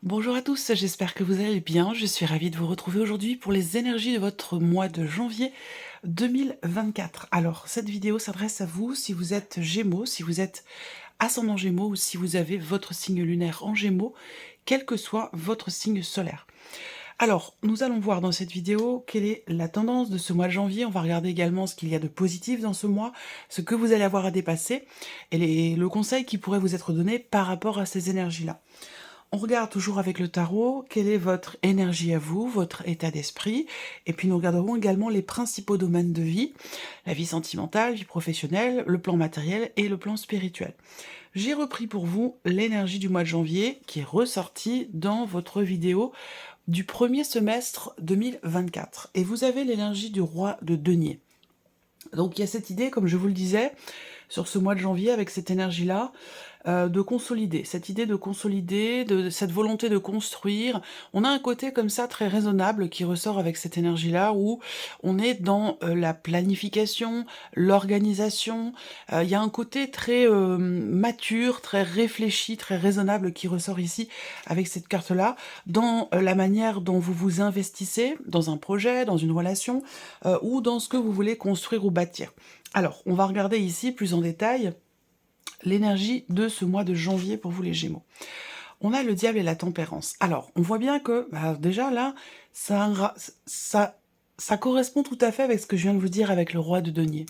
Bonjour à tous, j'espère que vous allez bien. Je suis ravie de vous retrouver aujourd'hui pour les énergies de votre mois de janvier 2024. Alors, cette vidéo s'adresse à vous si vous êtes Gémeaux, si vous êtes ascendant Gémeaux ou si vous avez votre signe lunaire en Gémeaux, quel que soit votre signe solaire. Alors, nous allons voir dans cette vidéo quelle est la tendance de ce mois de janvier. On va regarder également ce qu'il y a de positif dans ce mois, ce que vous allez avoir à dépasser et le conseil qui pourrait vous être donné par rapport à ces énergies-là. On regarde toujours avec le tarot, quelle est votre énergie à vous, votre état d'esprit, et puis nous regarderons également les principaux domaines de vie, la vie sentimentale, vie professionnelle, le plan matériel et le plan spirituel. J'ai repris pour vous l'énergie du mois de janvier qui est ressortie dans votre vidéo du premier semestre 2024. Et vous avez l'énergie du roi de denier. Donc il y a cette idée, comme je vous le disais, sur ce mois de janvier, avec cette énergie-là, de consolider. Cette idée de consolider, de cette volonté de construire. On a un côté comme ça très raisonnable qui ressort avec cette énergie-là, où on est dans la planification, l'organisation. Il y a un côté très mature, très réfléchi, très raisonnable qui ressort ici avec cette carte-là, dans la manière dont vous vous investissez dans un projet, dans une relation, ou dans ce que vous voulez construire ou bâtir. Alors, on va regarder ici plus en détail l'énergie de ce mois de janvier pour vous les Gémeaux. On a le diable et la tempérance. Alors, on voit bien que, déjà là, ça correspond tout à fait avec ce que je viens de vous dire avec le roi de denier.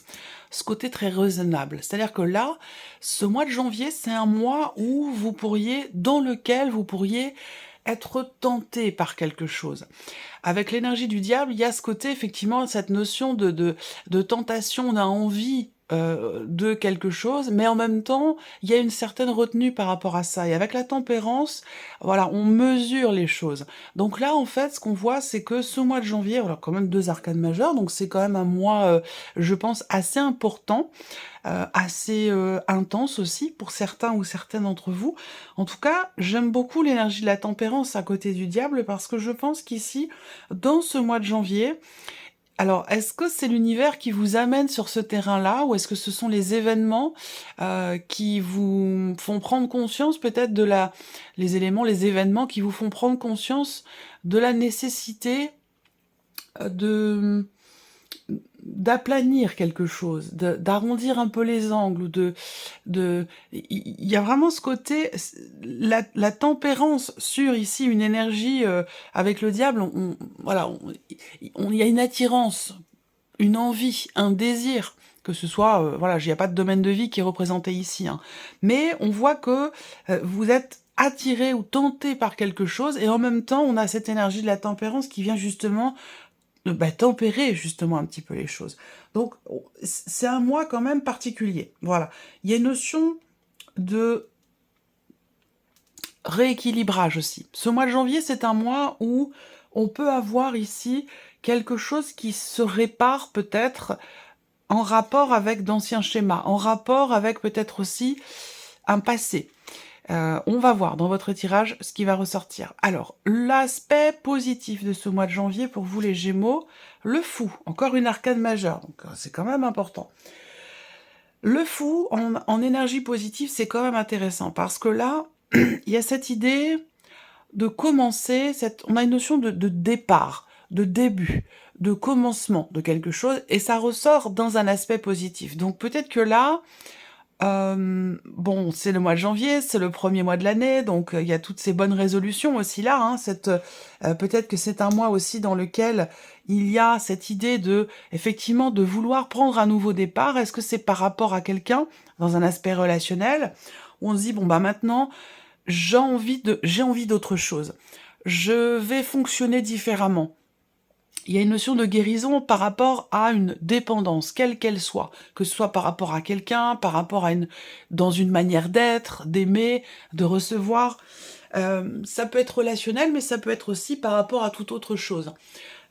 Ce côté très raisonnable. C'est-à-dire que là, ce mois de janvier, c'est un mois où dans lequel vous pourriez être tenté par quelque chose. Avec l'énergie du diable, il y a ce côté, effectivement, cette notion de tentation, on a envie de quelque chose, mais en même temps, il y a une certaine retenue par rapport à ça. Et avec la tempérance, voilà, on mesure les choses. Donc là, en fait, ce qu'on voit, c'est que ce mois de janvier, alors quand même 2 arcanes majeures, donc c'est quand même un mois, je pense, assez important, assez intense aussi pour certains ou certaines d'entre vous. En tout cas, j'aime beaucoup l'énergie de la tempérance à côté du diable parce que je pense qu'ici, dans ce mois de janvier, alors, est-ce que c'est l'univers qui vous amène sur ce terrain-là ou est-ce que ce sont les événements qui vous font prendre conscience peut-être les événements qui vous font prendre conscience de la nécessité de d'aplanir quelque chose, d'arrondir un peu les angles, il y a vraiment ce côté, la tempérance sur ici une énergie avec le diable, il y a une attirance, une envie, un désir, que ce soit, il n'y a pas de domaine de vie qui est représenté ici, hein. Mais on voit que vous êtes attiré ou tenté par quelque chose, et en même temps, on a cette énergie de la tempérance qui vient justement tempérer justement un petit peu les choses. Donc, c'est un mois quand même particulier. Voilà. Il y a une notion de rééquilibrage aussi. Ce mois de janvier, c'est un mois où on peut avoir ici quelque chose qui se répare peut-être en rapport avec d'anciens schémas, en rapport avec peut-être aussi un passé. On va voir dans votre tirage ce qui va ressortir. Alors, l'aspect positif de ce mois de janvier pour vous les Gémeaux, le fou, encore une arcane majeure, donc c'est quand même important. Le fou, en énergie positive, c'est quand même intéressant, parce que là, il y a cette idée de commencer, on a une notion de départ, de début, de commencement de quelque chose, et ça ressort dans un aspect positif. Donc peut-être que là, c'est le mois de janvier, c'est le premier mois de l'année, donc il y a toutes ces bonnes résolutions aussi là, hein, peut-être que c'est un mois aussi dans lequel il y a cette idée effectivement, de vouloir prendre un nouveau départ. Est-ce que c'est par rapport à quelqu'un, dans un aspect relationnel, où on se dit, maintenant, j'ai envie d'autre chose. Je vais fonctionner différemment. Il y a une notion de guérison par rapport à une dépendance, quelle qu'elle soit, que ce soit par rapport à quelqu'un, par rapport dans une manière d'être, d'aimer, de recevoir. Ça peut être relationnel, mais ça peut être aussi par rapport à toute autre chose.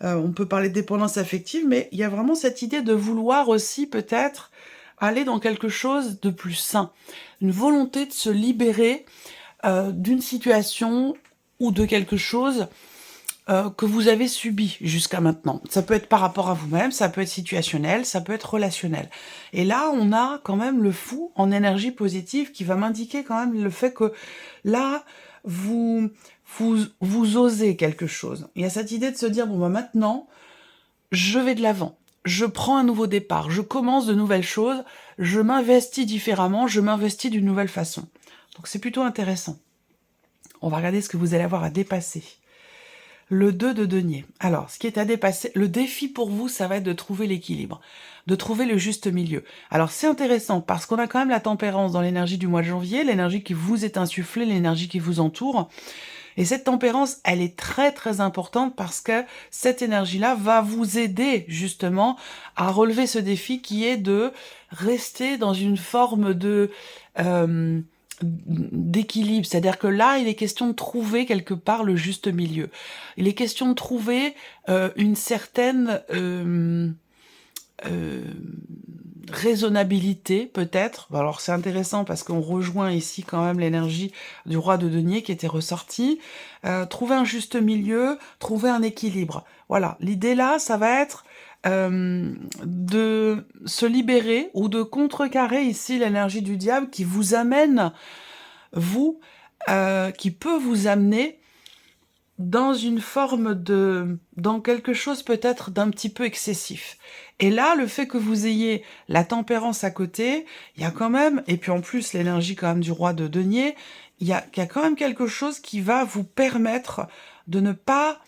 On peut parler de dépendance affective, mais il y a vraiment cette idée de vouloir aussi peut-être aller dans quelque chose de plus sain. Une volonté de se libérer d'une situation ou de quelque chose que vous avez subi jusqu'à maintenant. Ça peut être par rapport à vous-même, ça peut être situationnel, ça peut être relationnel. Et là, on a quand même le fou en énergie positive qui va m'indiquer quand même le fait que là, vous osez quelque chose. Il y a cette idée de se dire, bon, bah maintenant, je vais de l'avant. Je prends un nouveau départ, je commence de nouvelles choses, je m'investis différemment, je m'investis d'une nouvelle façon. Donc c'est plutôt intéressant. On va regarder ce que vous allez avoir à dépasser. Le 2 de denier. Alors, ce qui est à dépasser, le défi pour vous, ça va être de trouver l'équilibre, de trouver le juste milieu. Alors, c'est intéressant parce qu'on a quand même la tempérance dans l'énergie du mois de janvier, l'énergie qui vous est insufflée, l'énergie qui vous entoure. Et cette tempérance, elle est très très importante parce que cette énergie-là va vous aider justement à relever ce défi qui est de rester dans une forme de d'équilibre, c'est-à-dire que là, il est question de trouver quelque part le juste milieu. Il est question de trouver une certaine raisonnabilité, peut-être. Alors, c'est intéressant parce qu'on rejoint ici quand même l'énergie du roi de denier qui était ressortie. Trouver un juste milieu, trouver un équilibre. Voilà, l'idée là, ça va être de se libérer ou de contrecarrer ici l'énergie du diable qui vous amène, vous, qui peut vous amener dans une forme dans quelque chose peut-être d'un petit peu excessif. Et là, le fait que vous ayez la tempérance à côté, il y a quand même, et puis en plus l'énergie quand même du roi de denier, il y a quand même quelque chose qui va vous permettre de ne pas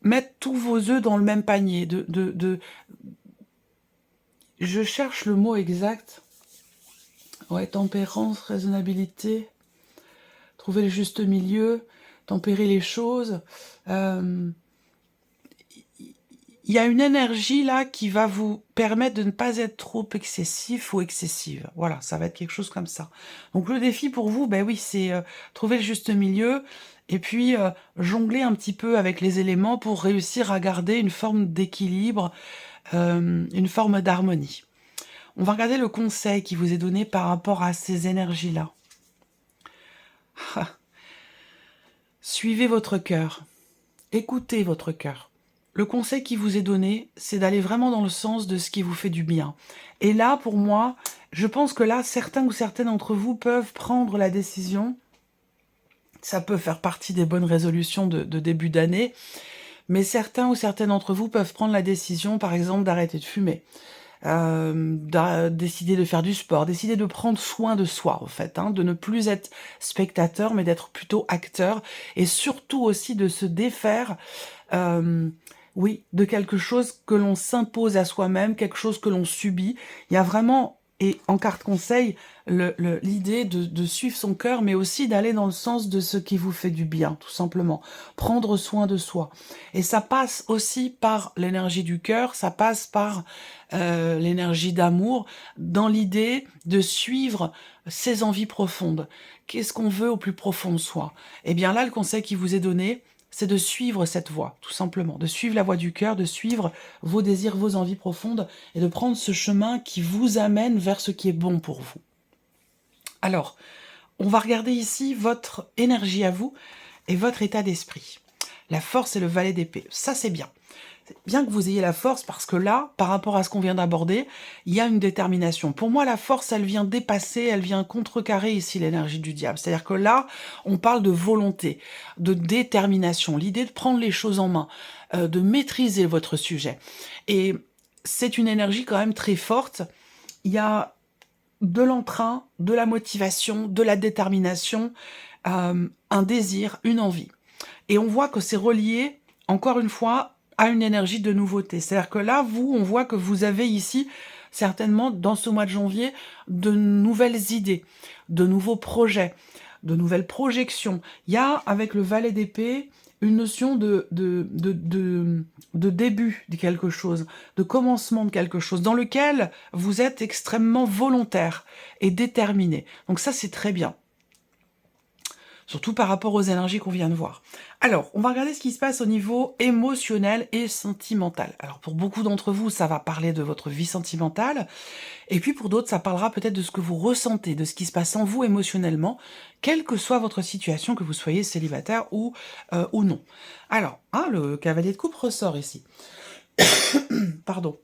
mettre tous vos œufs dans le même panier, je cherche le mot exact. Ouais, tempérance, raisonnabilité, trouver le juste milieu, tempérer les choses. Il y a une énergie là qui va vous permettre de ne pas être trop excessif ou excessive. Voilà, ça va être quelque chose comme ça. Donc le défi pour vous, ben oui, c'est trouver le juste milieu et puis jongler un petit peu avec les éléments pour réussir à garder une forme d'équilibre, une forme d'harmonie. On va regarder le conseil qui vous est donné par rapport à ces énergies-là. Suivez votre cœur. Écoutez votre cœur. Le conseil qui vous est donné, c'est d'aller vraiment dans le sens de ce qui vous fait du bien. Et là, pour moi, je pense que là, certains ou certaines d'entre vous peuvent prendre la décision. Ça peut faire partie des bonnes résolutions de début d'année. Mais certains ou certaines d'entre vous peuvent prendre la décision, par exemple, d'arrêter de fumer. Décider de faire du sport, décider de prendre soin de soi, en fait, de ne plus être spectateur, mais d'être plutôt acteur, et surtout aussi de se défaire, oui, de quelque chose que l'on s'impose à soi-même, quelque chose que l'on subit. Il y a vraiment, et en carte conseil, l'idée de suivre son cœur, mais aussi d'aller dans le sens de ce qui vous fait du bien, tout simplement. Prendre soin de soi. Et ça passe aussi par l'énergie du cœur, ça passe par l'énergie d'amour, dans l'idée de suivre ses envies profondes. Qu'est-ce qu'on veut au plus profond de soi? Eh bien là, le conseil qui vous est donné, c'est de suivre cette voie, tout simplement, de suivre la voie du cœur, de suivre vos désirs, vos envies profondes, et de prendre ce chemin qui vous amène vers ce qui est bon pour vous. Alors, on va regarder ici votre énergie à vous et votre état d'esprit. La force et le valet d'épée, ça c'est bien. C'est bien que vous ayez la force parce que là, par rapport à ce qu'on vient d'aborder, il y a une détermination. Pour moi, la force, elle vient dépasser, elle vient contrecarrer ici l'énergie du diable. C'est-à-dire que là, on parle de volonté, de détermination, l'idée de prendre les choses en main, de maîtriser votre sujet. Et c'est une énergie quand même très forte. Il y a de l'entrain, de la motivation, de la détermination, un désir, une envie. Et on voit que c'est relié, encore une fois, à une énergie de nouveauté. C'est-à-dire que là, on voit que vous avez ici, certainement, dans ce mois de janvier, de nouvelles idées, de nouveaux projets, de nouvelles projections. Il y a, avec le valet d'épée, une notion de début de quelque chose, de commencement de quelque chose, dans lequel vous êtes extrêmement volontaire et déterminé. Donc ça, c'est très bien. surtout par rapport aux énergies qu'on vient de voir. Alors, on va regarder ce qui se passe au niveau émotionnel et sentimental. Alors, pour beaucoup d'entre vous, ça va parler de votre vie sentimentale, et puis pour d'autres, ça parlera peut-être de ce que vous ressentez, de ce qui se passe en vous émotionnellement, quelle que soit votre situation, que vous soyez célibataire ou non. Alors, hein, le cavalier de coupe ressort ici. Pardon.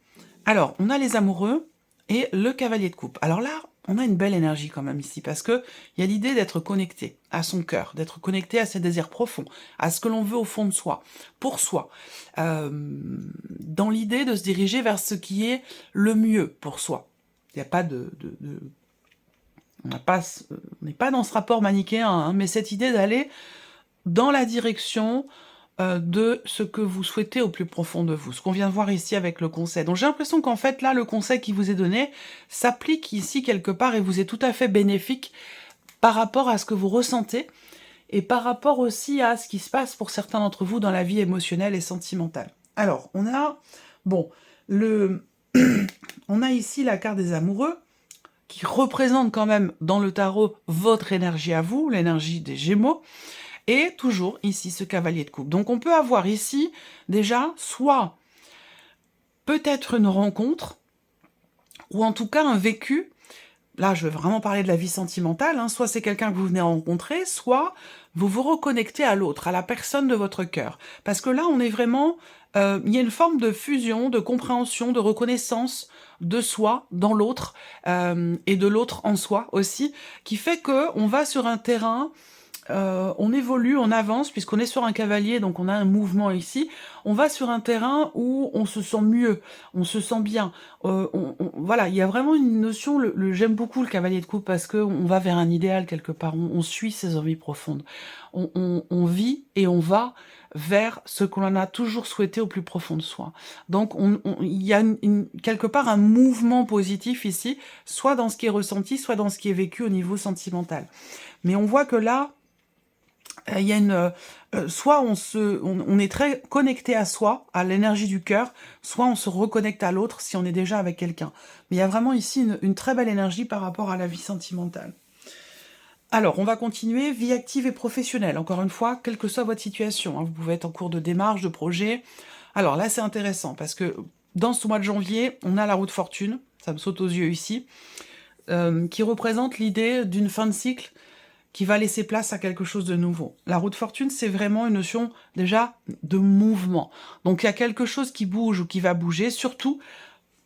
Alors, on a les amoureux et le cavalier de coupe. Alors là, on a une belle énergie quand même ici, parce que il y a l'idée d'être connecté à son cœur, d'être connecté à ses désirs profonds, à ce que l'on veut au fond de soi, pour soi, dans l'idée de se diriger vers ce qui est le mieux pour soi. Il n'y a pas on n'est pas dans ce rapport manichéen, hein, mais cette idée d'aller dans la direction de ce que vous souhaitez au plus profond de vous, ce qu'on vient de voir ici avec le conseil. Donc j'ai l'impression qu'en fait là, le conseil qui vous est donné s'applique ici quelque part et vous est tout à fait bénéfique par rapport à ce que vous ressentez et par rapport aussi à ce qui se passe pour certains d'entre vous dans la vie émotionnelle et sentimentale. Alors, on a, bon, on a ici la carte des amoureux qui représente quand même dans le tarot votre énergie à vous, l'énergie des Gémeaux, et toujours ici ce cavalier de coupe. Donc on peut avoir ici déjà soit peut-être une rencontre, ou en tout cas un vécu. Là je vais vraiment parler de la vie sentimentale, hein. Soit c'est quelqu'un que vous venez rencontrer, soit vous vous reconnectez à l'autre, à la personne de votre cœur. Parce que là on est vraiment, il y a une forme de fusion, de compréhension, de reconnaissance de soi dans l'autre, et de l'autre en soi aussi, qui fait que on va sur un terrain, on évolue, on avance, puisqu'on est sur un cavalier, donc on a un mouvement ici. On va sur un terrain où on se sent mieux, on se sent bien. Voilà, il y a vraiment une notion, j'aime beaucoup le cavalier de coupe, parce qu'on va vers un idéal quelque part, on suit ses envies profondes. On vit et on va vers ce qu'on a toujours souhaité au plus profond de soi. Donc il y a quelque part un mouvement positif ici, soit dans ce qui est ressenti, soit dans ce qui est vécu au niveau sentimental. Mais on voit que là, il y a soit on est très connecté à soi, à l'énergie du cœur, soit on se reconnecte à l'autre si on est déjà avec quelqu'un. Mais il y a vraiment ici une très belle énergie par rapport à la vie sentimentale. Alors, on va continuer, vie active et professionnelle. Encore une fois, quelle que soit votre situation, hein, vous pouvez être en cours de démarche, de projet. Alors là, c'est intéressant, parce que dans ce mois de janvier, on a la roue de fortune, ça me saute aux yeux ici, qui représente l'idée d'une fin de cycle, qui va laisser place à quelque chose de nouveau. La roue de fortune, c'est vraiment une notion déjà de mouvement. Donc il y a quelque chose qui bouge ou qui va bouger, surtout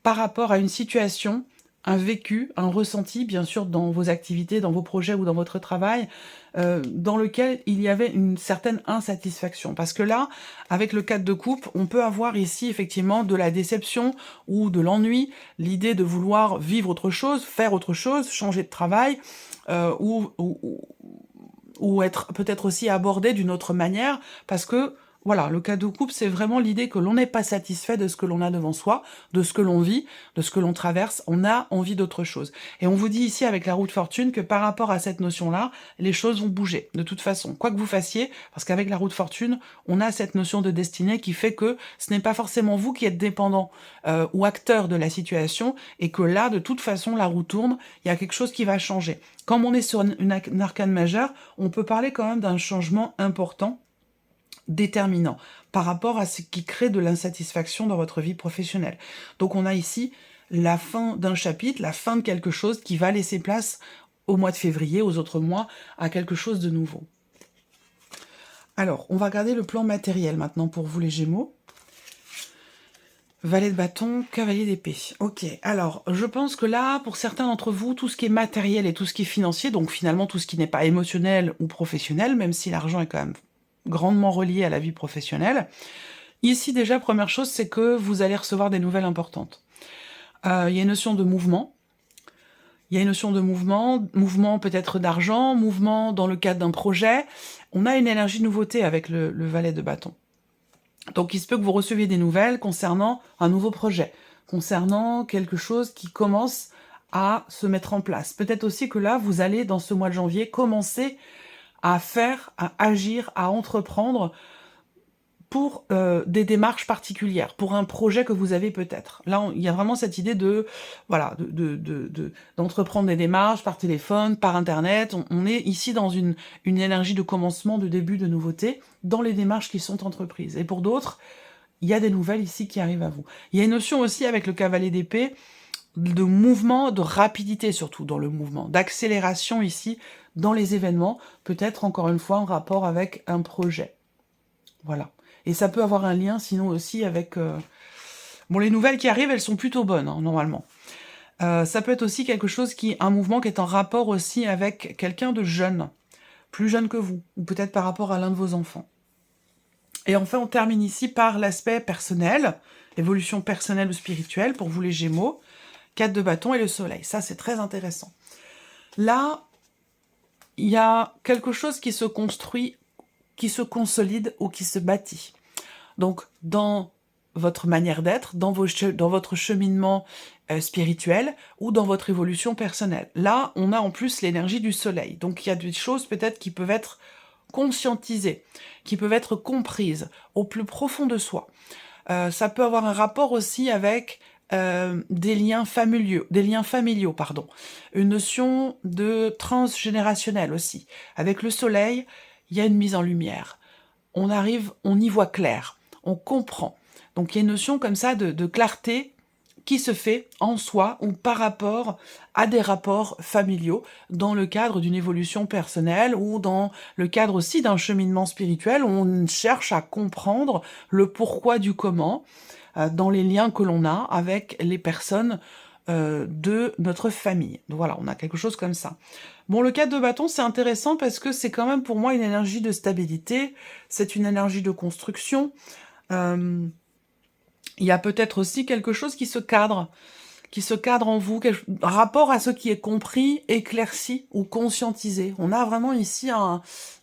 par rapport à une situation, un vécu, un ressenti, bien sûr, dans vos activités, dans vos projets ou dans votre travail, dans lequel il y avait une certaine insatisfaction. Parce que là, avec le 4 de coupe, on peut avoir ici effectivement de la déception ou de l'ennui, l'idée de vouloir vivre autre chose, faire autre chose, changer de travail, ou être peut-être aussi abordé d'une autre manière, parce que voilà, le cas de coupe, c'est vraiment l'idée que l'on n'est pas satisfait de ce que l'on a devant soi, de ce que l'on vit, de ce que l'on traverse, on a envie d'autre chose. Et on vous dit ici avec la roue de fortune que par rapport à cette notion-là, les choses vont bouger, de toute façon, quoi que vous fassiez, parce qu'avec la roue de fortune, on a cette notion de destinée qui fait que ce n'est pas forcément vous qui êtes dépendant ou acteur de la situation, et que là, de toute façon, la roue tourne, il y a quelque chose qui va changer. Comme on est sur une arcane majeure, on peut parler quand même d'un changement important, déterminant par rapport à ce qui crée de l'insatisfaction dans votre vie professionnelle. Donc on a ici la fin d'un chapitre, la fin de quelque chose qui va laisser place au mois de février, aux autres mois, à quelque chose de nouveau. Alors, on va regarder le plan matériel maintenant pour vous les Gémeaux. Valet de bâton, cavalier d'épée. Ok, alors je pense que là, pour certains d'entre vous, tout ce qui est matériel et tout ce qui est financier, donc finalement tout ce qui n'est pas émotionnel ou professionnel, même si l'argent est quand même grandement relié à la vie professionnelle. Ici, déjà, première chose, c'est que vous allez recevoir des nouvelles importantes. Il y a une notion de mouvement. Il y a une notion de mouvement peut-être d'argent, mouvement dans le cadre d'un projet. On a une énergie de nouveauté avec le valet de bâton. Donc, il se peut que vous receviez des nouvelles concernant un nouveau projet, concernant quelque chose qui commence à se mettre en place. Peut-être aussi que là, vous allez, dans ce mois de janvier, commencer à faire, à agir, à entreprendre pour des démarches particulières, pour un projet que vous avez peut-être. Là, il y a vraiment cette idée de, voilà, d'entreprendre des démarches par téléphone, par Internet. On est ici dans une énergie de commencement, de début, de nouveauté, dans les démarches qui sont entreprises. Et pour d'autres, il y a des nouvelles ici qui arrivent à vous. Il y a une notion aussi avec le cavalier d'épée, de mouvement, de rapidité surtout dans le mouvement, d'accélération ici dans les événements, peut-être encore une fois en rapport avec un projet. Voilà. Et ça peut avoir un lien sinon aussi avec... Bon, les nouvelles qui arrivent, elles sont plutôt bonnes, hein, normalement. Ça peut être aussi quelque chose un mouvement qui est en rapport aussi avec quelqu'un de jeune, plus jeune que vous, ou peut-être par rapport à l'un de vos enfants. Et enfin, on termine ici par l'aspect personnel, évolution personnelle ou spirituelle, pour vous les Gémeaux, 4 de bâton et le soleil. Ça, c'est très intéressant. Là, il y a quelque chose qui se construit, qui se consolide ou qui se bâtit. Donc, dans votre manière d'être, dans votre cheminement spirituel ou dans votre évolution personnelle. Là, on a en plus l'énergie du soleil. Donc, il y a des choses peut-être qui peuvent être conscientisées, qui peuvent être comprises au plus profond de soi. Ça peut avoir un rapport aussi avec des liens familiaux, pardon. Une notion de transgénérationnel aussi. Avec le soleil, il y a une mise en lumière. On y voit clair, on comprend. Donc il y a une notion comme ça de clarté qui se fait en soi ou par rapport à des rapports familiaux dans le cadre d'une évolution personnelle ou dans le cadre aussi d'un cheminement spirituel où on cherche à comprendre le pourquoi du comment dans les liens que l'on a avec les personnes de notre famille. Donc voilà, on a quelque chose comme ça. Bon, le 4 de bâton, c'est intéressant parce que c'est quand même pour moi une énergie de stabilité, c'est une énergie de construction. Il y a peut-être aussi quelque chose qui se cadre en vous, rapport à ce qui est compris, éclairci ou conscientisé. On a vraiment ici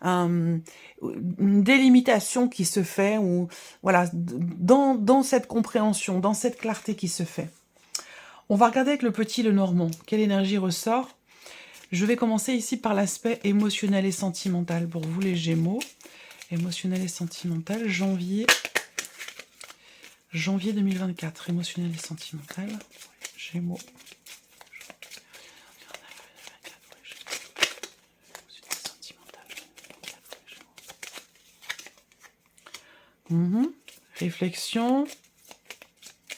une délimitation qui se fait, ou voilà, dans cette compréhension, dans cette clarté qui se fait. On va regarder avec le petit Lenormand, quelle énergie ressort. Je vais commencer ici par l'aspect émotionnel et sentimental pour vous les Gémeaux. Émotionnel et sentimental, janvier 2024, émotionnel et sentimental, Gémeaux. Réflexion,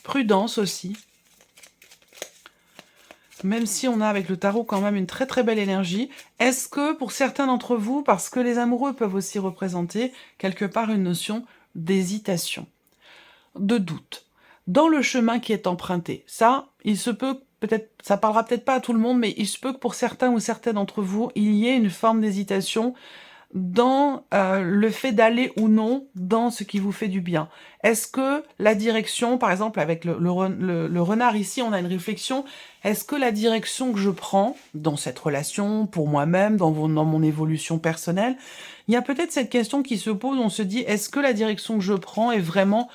prudence aussi. Même si on a avec le tarot quand même une très très belle énergie, est-ce que pour certains d'entre vous, parce que les amoureux peuvent aussi représenter quelque part une notion d'hésitation, de doute, dans le chemin qui est emprunté. Ça, il se peut peut-être, ça parlera peut-être pas à tout le monde, mais il se peut que pour certains ou certaines d'entre vous, il y ait une forme d'hésitation dans le fait d'aller ou non dans ce qui vous fait du bien. Est-ce que la direction, par exemple avec le renard ici, on a une réflexion, est-ce que la direction que je prends dans cette relation, pour moi-même, dans mon évolution personnelle, il y a peut-être cette question qui se pose, on se dit, est-ce que la direction que je prends est vraiment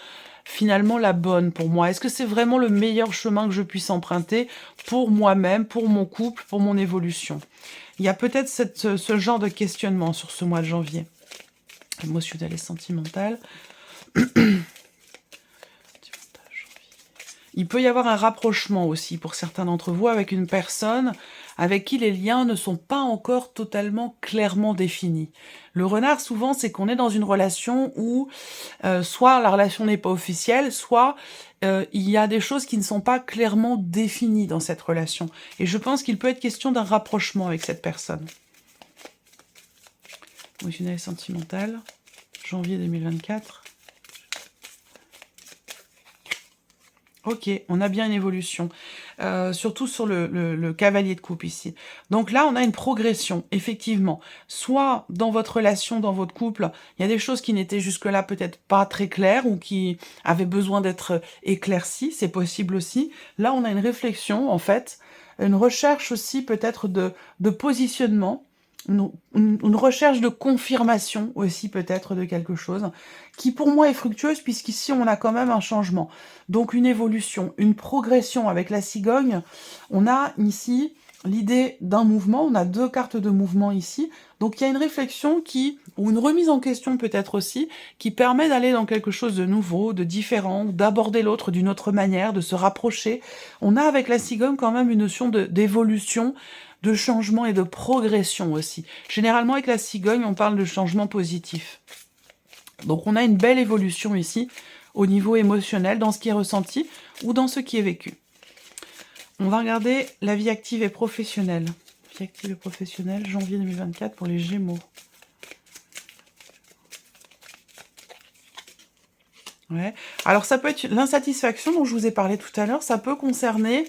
finalement la bonne pour moi? Est-ce que c'est vraiment le meilleur chemin que je puisse emprunter pour moi-même, pour mon couple, pour mon évolution? Il y a peut-être ce genre de questionnement sur ce mois de janvier. Émotionnel et sentimental. Il peut y avoir un rapprochement aussi pour certains d'entre vous avec une personne avec qui les liens ne sont pas encore totalement clairement définis. Le renard, souvent, c'est qu'on est dans une relation où soit la relation n'est pas officielle, soit il y a des choses qui ne sont pas clairement définies dans cette relation. Et je pense qu'il peut être question d'un rapprochement avec cette personne. Émotionnel et sentimental, janvier 2024. Ok, on a bien une évolution, surtout sur le cavalier de coupe ici. Donc là, on a une progression, effectivement. Soit dans votre relation, dans votre couple, il y a des choses qui n'étaient jusque-là peut-être pas très claires ou qui avaient besoin d'être éclaircies, c'est possible aussi. Là, on a une réflexion, en fait, une recherche aussi peut-être de positionnement, une recherche de confirmation aussi peut-être de quelque chose, qui pour moi est fructueuse puisqu'ici on a quand même un changement. Donc une évolution, une progression avec la cigogne. On a ici l'idée d'un mouvement. On a 2 cartes de mouvement ici. Donc il y a une réflexion ou une remise en question peut-être aussi, qui permet d'aller dans quelque chose de nouveau, de différent, d'aborder l'autre d'une autre manière, de se rapprocher. On a avec la cigogne quand même une notion d'évolution, de changement et de progression aussi. Généralement avec la cigogne, on parle de changement positif. Donc on a une belle évolution ici, au niveau émotionnel, dans ce qui est ressenti ou dans ce qui est vécu. On va regarder la vie active et professionnelle. Vie active et professionnelle, janvier 2024 pour les Gémeaux. Ouais. Alors ça peut être l'insatisfaction dont je vous ai parlé tout à l'heure, ça peut concerner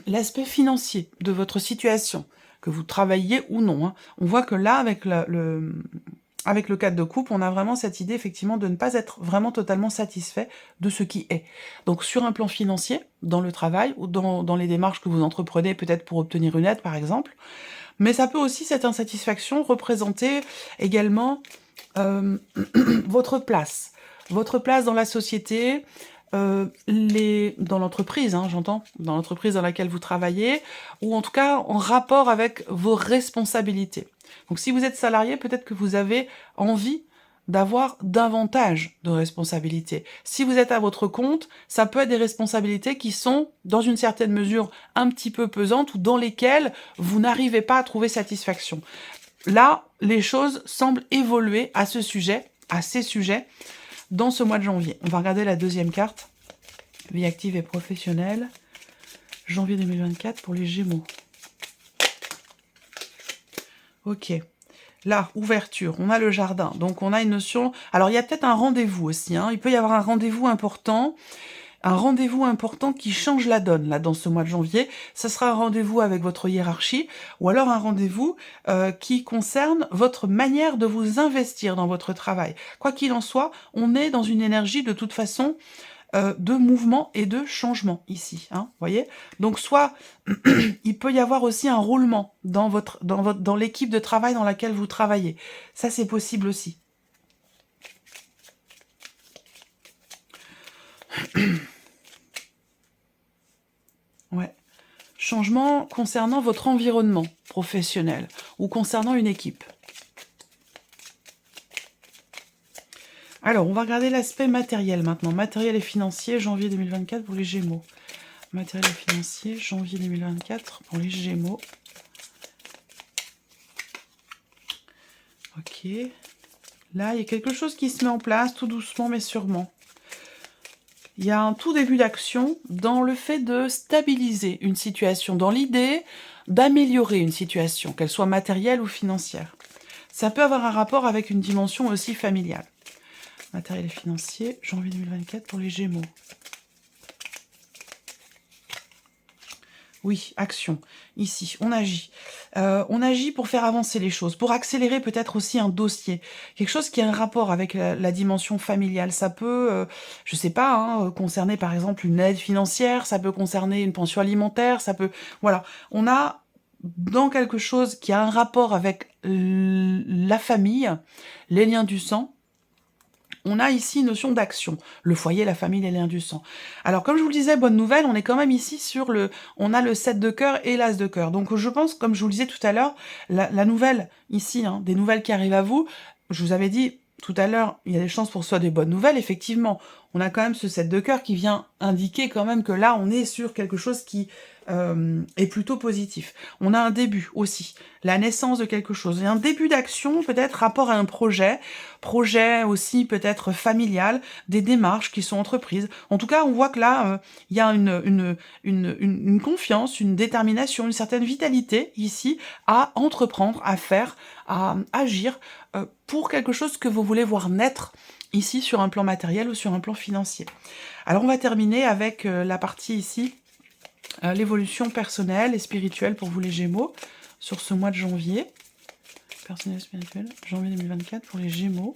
l'aspect financier de votre situation, que vous travailliez ou non, hein. On voit que là, avec avec le cadre de coupe, on a vraiment cette idée effectivement de ne pas être vraiment totalement satisfait de ce qui est. Donc sur un plan financier, dans le travail ou dans les démarches que vous entreprenez, peut-être pour obtenir une aide par exemple, mais ça peut aussi, cette insatisfaction, représenter également votre place. Votre place dans la société, dans l'entreprise, hein, j'entends, dans l'entreprise dans laquelle vous travaillez, ou en tout cas en rapport avec vos responsabilités. Donc si vous êtes salarié, peut-être que vous avez envie d'avoir davantage de responsabilités. Si vous êtes à votre compte, ça peut être des responsabilités qui sont, dans une certaine mesure, un petit peu pesantes ou dans lesquelles vous n'arrivez pas à trouver satisfaction. Là, les choses semblent évoluer à ce sujet, à ces sujets, dans ce mois de janvier. On va regarder la deuxième carte, vie active et professionnelle, janvier 2024 pour les Gémeaux. Ok. Là, ouverture, on a le jardin, donc on a une notion... Alors, il y a peut-être un rendez-vous aussi, hein. Il peut y avoir un rendez-vous important qui change la donne, là, dans ce mois de janvier. Ça sera un rendez-vous avec votre hiérarchie, ou alors un rendez-vous qui concerne votre manière de vous investir dans votre travail. Quoi qu'il en soit, on est dans une énergie, de toute façon, de mouvement et de changement ici, hein, voyez. Donc soit il peut y avoir aussi un roulement dans l'équipe de travail dans laquelle vous travaillez. Ça, c'est possible aussi. Ouais. Changement concernant votre environnement professionnel ou concernant une équipe. Alors, on va regarder l'aspect matériel maintenant. Matériel et financier, janvier 2024 pour les Gémeaux. Matériel et financier, janvier 2024 pour les Gémeaux. Ok. Là, il y a quelque chose qui se met en place, tout doucement mais sûrement. Il y a un tout début d'action dans le fait de stabiliser une situation, dans l'idée d'améliorer une situation, qu'elle soit matérielle ou financière. Ça peut avoir un rapport avec une dimension aussi familiale. Matériel et financier, janvier 2024 pour les Gémeaux. Oui, action. Ici, on agit. On agit pour faire avancer les choses, pour accélérer peut-être aussi un dossier. Quelque chose qui a un rapport avec la dimension familiale. Ça peut, je sais pas, hein, concerner par exemple une aide financière, ça peut concerner une pension alimentaire, ça peut... Voilà, on a dans quelque chose qui a un rapport avec la famille, les liens du sang. On a ici une notion d'action. Le foyer, la famille, les liens du sang. Alors, comme je vous le disais, bonne nouvelle, on est quand même ici sur on a le 7 de cœur et l'as de cœur. Donc, je pense, comme je vous le disais tout à l'heure, la nouvelle ici, hein, des nouvelles qui arrivent à vous, je vous avais dit tout à l'heure, il y a des chances pour que ce soit des bonnes nouvelles, effectivement. On a quand même ce 7 de cœur qui vient indiquer quand même que là, on est sur quelque chose qui est plutôt positif. On a un début aussi, la naissance de quelque chose. Et un début d'action, peut-être rapport à un projet aussi peut-être familial, des démarches qui sont entreprises. En tout cas, on voit que là, il y a une confiance, une détermination, une certaine vitalité ici à entreprendre, à faire, à agir pour quelque chose que vous voulez voir naître ici sur un plan matériel ou sur un plan financier. Alors on va terminer avec la partie ici, l'évolution personnelle et spirituelle pour vous les Gémeaux sur ce mois de janvier. Personnel et spirituel, janvier 2024 pour les Gémeaux.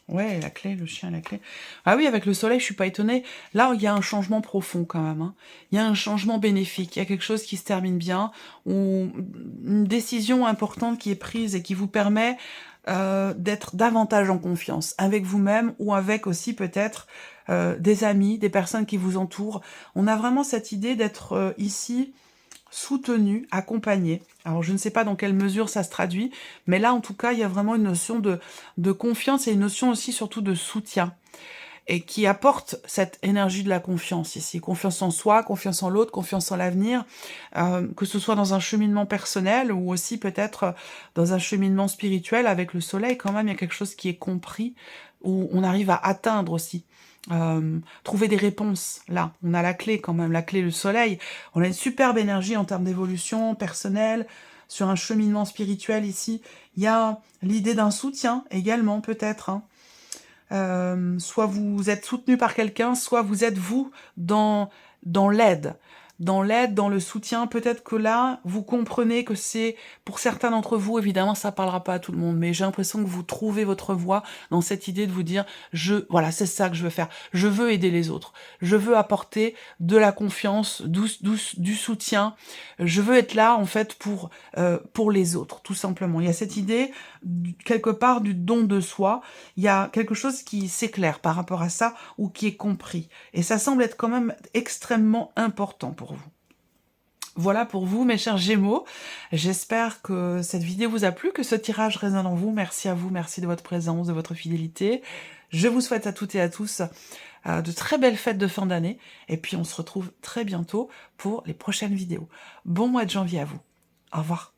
Ouais, la clé, le chien, la clé. Ah oui, avec le soleil, je suis pas étonnée. Là, il y a un changement profond quand même, hein. Il y a un changement bénéfique. Il y a quelque chose qui se termine bien, ou une décision importante qui est prise et qui vous permet d'être davantage en confiance avec vous-même ou avec aussi peut-être des amis, des personnes qui vous entourent. On a vraiment cette idée d'être ici soutenu, accompagné. Alors, je ne sais pas dans quelle mesure ça se traduit, mais là, en tout cas, il y a vraiment une notion de confiance et une notion aussi, surtout, de soutien, et qui apporte cette énergie de la confiance ici. Confiance en soi, confiance en l'autre, confiance en l'avenir, que ce soit dans un cheminement personnel ou aussi peut-être dans un cheminement spirituel avec le soleil, quand même, il y a quelque chose qui est compris, où on arrive à atteindre aussi. Trouver des réponses, là, on a la clé quand même, la clé le soleil, on a une superbe énergie en termes d'évolution personnelle, sur un cheminement spirituel ici, il y a l'idée d'un soutien également peut-être, hein. Soit vous êtes soutenu par quelqu'un, soit vous êtes vous dans l'aide. Dans l'aide, dans le soutien, peut-être que là, vous comprenez que c'est, pour certains d'entre vous, évidemment, ça parlera pas à tout le monde, mais j'ai l'impression que vous trouvez votre voie dans cette idée de vous dire, voilà, c'est ça que je veux faire. Je veux aider les autres. Je veux apporter de la confiance, du soutien. Je veux être là, en fait, pour les autres, tout simplement. Il y a cette idée, quelque part, du don de soi. Il y a quelque chose qui s'éclaire par rapport à ça ou qui est compris. Et ça semble être quand même extrêmement important pour vous. Voilà pour vous, mes chers Gémeaux. J'espère que cette vidéo vous a plu, que ce tirage résonne en vous. Merci à vous, merci de votre présence, de votre fidélité. Je vous souhaite à toutes et à tous de très belles fêtes de fin d'année. Et puis on se retrouve très bientôt pour les prochaines vidéos. Bon mois de janvier à vous. Au revoir.